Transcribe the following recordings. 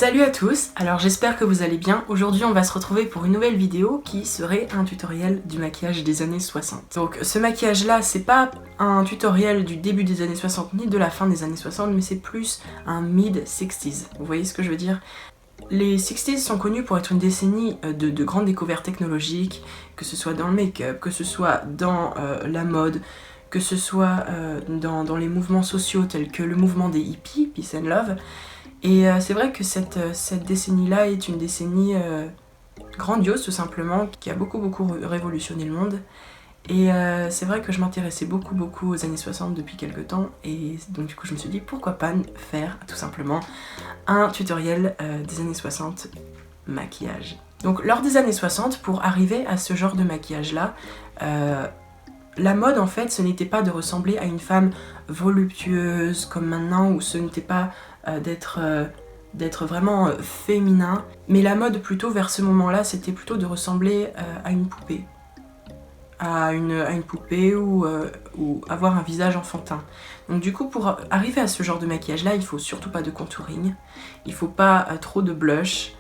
Salut à tous, alors j'espère que vous allez bien. Aujourd'hui on va se retrouver pour une nouvelle vidéo qui serait un tutoriel du maquillage des années 60. Donc ce maquillage là c'est pas un tutoriel du début des années 60 ni de la fin des années 60 mais c'est plus un mid-60s, vous voyez ce que je veux dire? Les 60s sont connus pour être une décennie de grandes découvertes technologiques, que ce soit dans le make-up, que ce soit dans la mode, que ce soit dans les mouvements sociaux tels que le mouvement des hippies, Peace and Love. Et c'est vrai que cette décennie-là est une décennie grandiose tout simplement, qui a beaucoup révolutionné le monde. Et c'est vrai que je m'intéressais beaucoup aux années 60 depuis quelques temps, et donc du coup je me suis dit pourquoi pas faire tout simplement un tutoriel des années 60 maquillage. Donc lors des années 60, pour arriver à ce genre de maquillage là, la mode en fait ce n'était pas de ressembler à une femme voluptueuse comme maintenant, ou ce n'était pas d'être vraiment féminin, mais la mode plutôt vers ce moment-là c'était plutôt de ressembler à une poupée. À une poupée ou avoir un visage enfantin. Donc du coup pour arriver à ce genre de maquillage là il faut surtout pas de contouring, il faut pas trop de blush.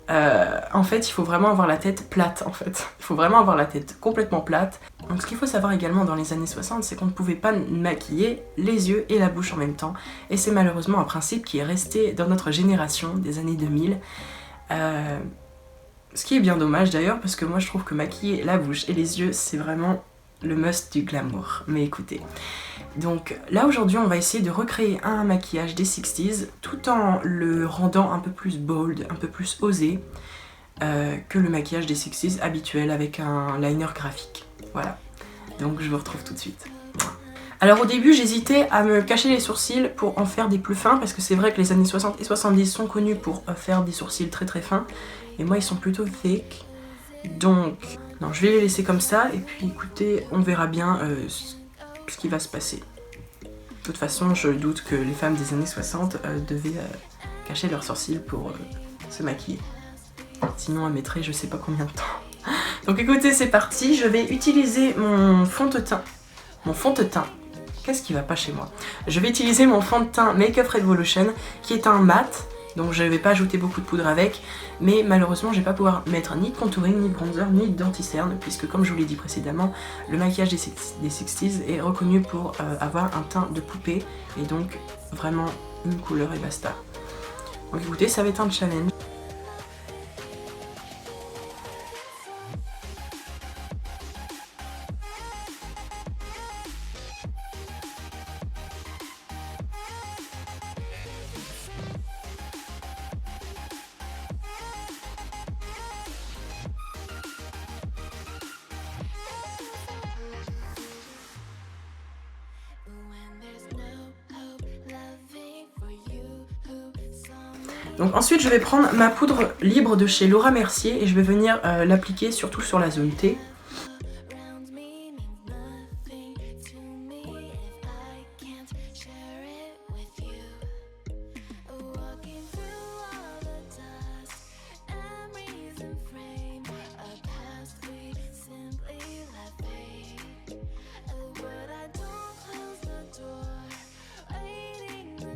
En fait, il faut vraiment avoir la tête plate, en fait. Il faut vraiment avoir la tête complètement plate. Donc ce qu'il faut savoir également dans les années 60, c'est qu'on ne pouvait pas maquiller les yeux et la bouche en même temps. Et c'est malheureusement un principe qui est resté dans notre génération des années 2000. Ce qui est bien dommage d'ailleurs, parce que moi je trouve que maquiller la bouche et les yeux, c'est vraiment le must du glamour. Mais écoutez. Donc là aujourd'hui on va essayer de recréer un maquillage des 60s tout en le rendant un peu plus bold, un peu plus osé que le maquillage des 60s habituel avec un liner graphique. Voilà, donc je vous retrouve tout de suite. Alors au début j'hésitais à me cacher les sourcils pour en faire des plus fins, parce que c'est vrai que les années 60 et 70 sont connus pour faire des sourcils très fins, et moi ils sont plutôt thick, donc non, je vais les laisser comme ça, et puis écoutez, on verra bien ce qui va se passer. De toute façon, je doute que les femmes des années 60 devaient cacher leurs sourcils pour se maquiller. Sinon, elles mettraient je sais pas combien de temps. Donc écoutez, c'est parti. Je vais utiliser mon fond de teint. Qu'est-ce qui va pas chez moi? Je vais utiliser mon fond de teint Make Up Revolution, qui est un mat. Donc je vais pas ajouter beaucoup de poudre avec, mais malheureusement je vais pas pouvoir mettre ni de contouring, ni de bronzer, ni d'anti-cerne, puisque comme je vous l'ai dit précédemment, le maquillage des 60s est reconnu pour avoir un teint de poupée, et donc vraiment une couleur et basta. Donc écoutez, ça va être un challenge. Donc ensuite je vais prendre ma poudre libre de chez Laura Mercier et je vais venir l'appliquer surtout sur la zone T.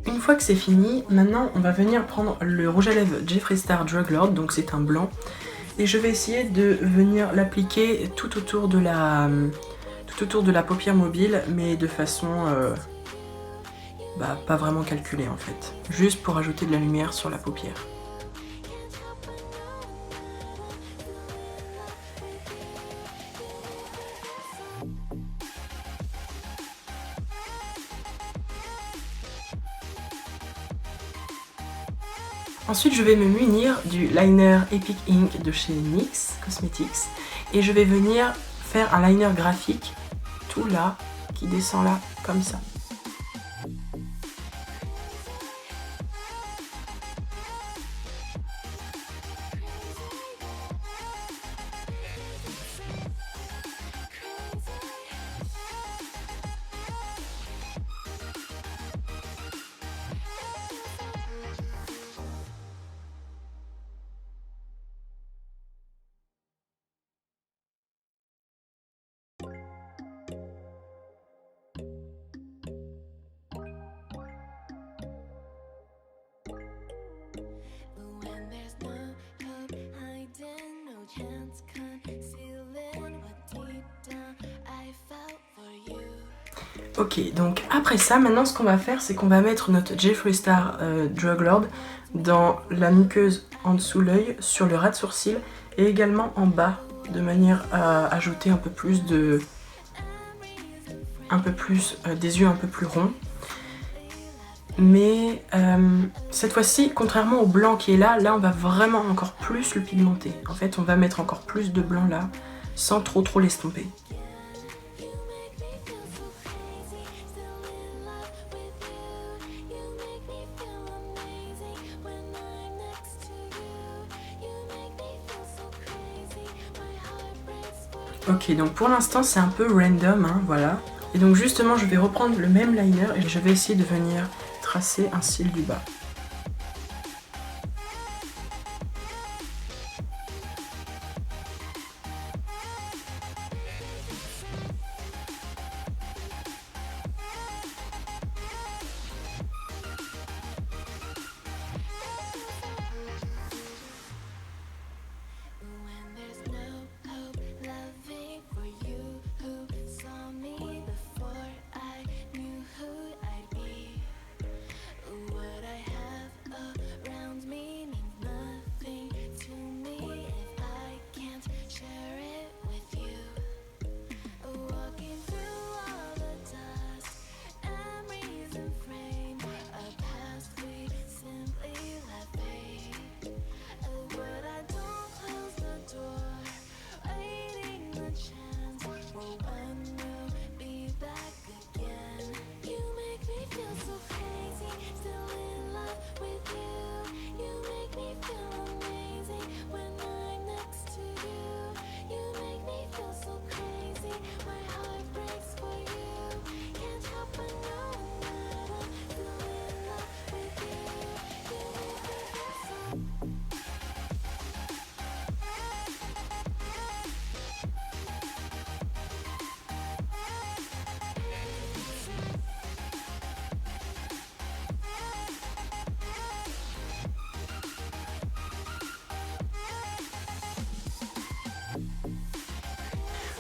Une fois que c'est fini, maintenant on va venir prendre le rouge à lèvres Jeffree Star Drug Lord, donc c'est un blanc, et je vais essayer de venir l'appliquer tout autour de la paupière mobile, mais de façon pas vraiment calculée en fait, juste pour ajouter de la lumière sur la paupière. Ensuite, je vais me munir du liner Epic Ink de chez NYX Cosmetics et je vais venir faire un liner graphique tout là, qui descend là, comme ça. Ok, donc après ça, maintenant ce qu'on va faire, c'est qu'on va mettre notre Jeffree Star Drug Lord dans la muqueuse en dessous l'œil, sur le ras de sourcil et également en bas, de manière à ajouter un peu plus des yeux un peu plus ronds. Mais cette fois-ci, contrairement au blanc qui est là on va vraiment encore plus le pigmenter. En fait, on va mettre encore plus de blanc là, sans trop l'estomper. Ok, donc pour l'instant c'est un peu random, hein, voilà. Et donc justement je vais reprendre le même liner et je vais essayer de venir tracer un cil du bas.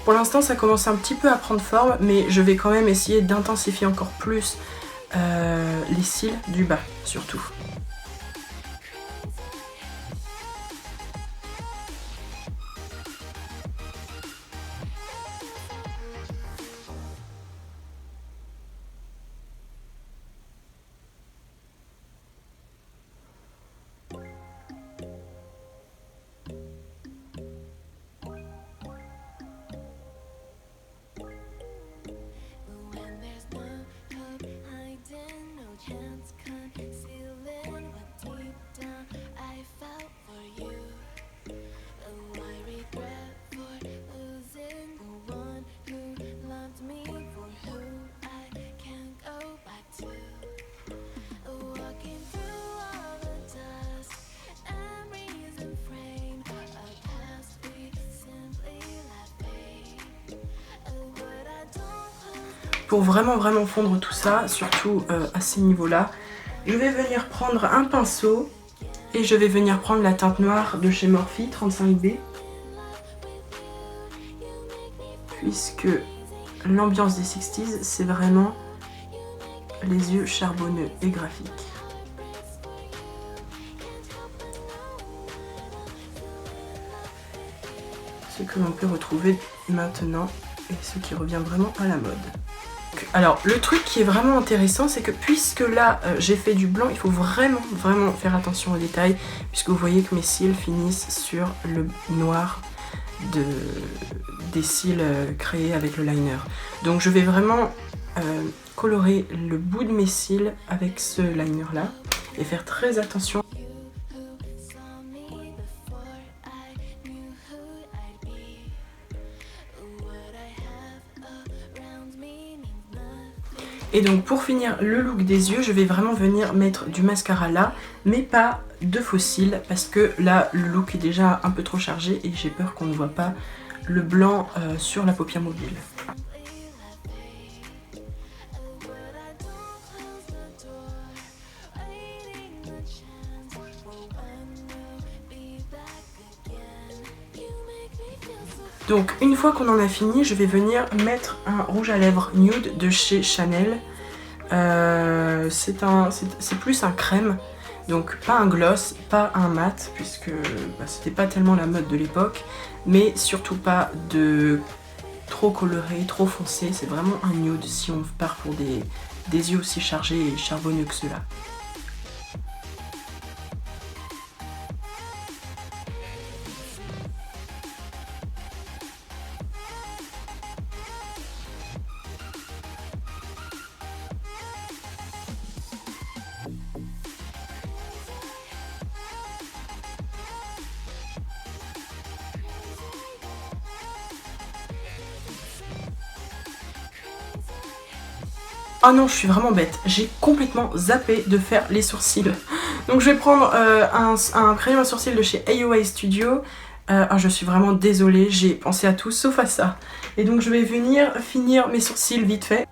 Pour l'instant ça commence un petit peu à prendre forme, mais je vais quand même essayer d'intensifier encore plus les cils du bas surtout. Pour vraiment fondre tout ça, surtout à ces niveaux-là, je vais venir prendre un pinceau et je vais venir prendre la teinte noire de chez Morphe 35B. Puisque l'ambiance des 60s, c'est vraiment les yeux charbonneux et graphiques. Ce que l'on peut retrouver maintenant et ce qui revient vraiment à la mode. Alors le truc qui est vraiment intéressant, c'est que puisque là j'ai fait du blanc, il faut vraiment faire attention aux détails, puisque vous voyez que mes cils finissent sur le noir des cils créés avec le liner. Donc je vais vraiment colorer le bout de mes cils avec ce liner là et faire très attention. Et donc pour finir le look des yeux, je vais vraiment venir mettre du mascara là, mais pas de faux cils, parce que là le look est déjà un peu trop chargé et j'ai peur qu'on ne voit pas le blanc sur la paupière mobile. Donc une fois qu'on en a fini, je vais venir mettre un rouge à lèvres nude de chez Chanel. C'est plus un crème, donc pas un gloss, pas un mat, puisque c'était pas tellement la mode de l'époque, mais surtout pas de trop coloré, trop foncé, c'est vraiment un nude si on part pour des yeux aussi chargés et charbonneux que ceux-là. Oh non, je suis vraiment bête, j'ai complètement zappé de faire les sourcils. Donc je vais prendre un crayon à sourcils de chez AOA Studio. Je suis vraiment désolée, j'ai pensé à tout sauf à ça. Et donc je vais venir finir mes sourcils vite fait.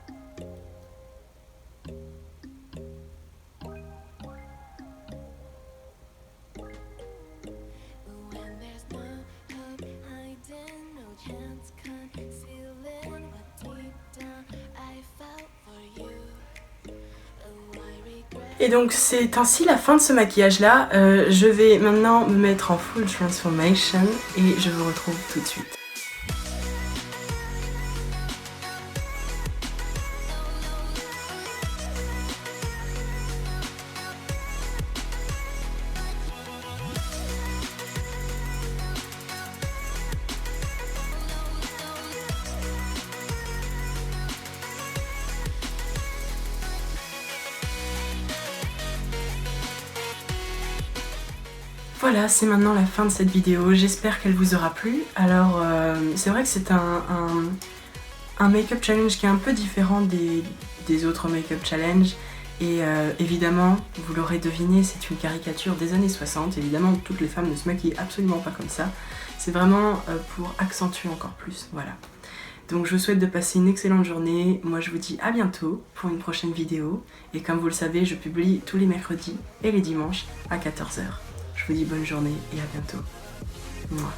Et donc c'est ainsi la fin de ce maquillage là. Je vais maintenant me mettre en full transformation et je vous retrouve tout de suite. Voilà, c'est maintenant la fin de cette vidéo, j'espère qu'elle vous aura plu. Alors c'est vrai que c'est un make-up challenge qui est un peu différent des autres make-up challenge. Et évidemment, vous l'aurez deviné, c'est une caricature des années 60. Évidemment, toutes les femmes ne se maquillent absolument pas comme ça. C'est vraiment pour accentuer encore plus, voilà. Donc je vous souhaite de passer une excellente journée. Moi je vous dis à bientôt pour une prochaine vidéo. Et comme vous le savez, je publie tous les mercredis et les dimanches à 14 h. Je vous dis bonne journée et à bientôt. Mouah.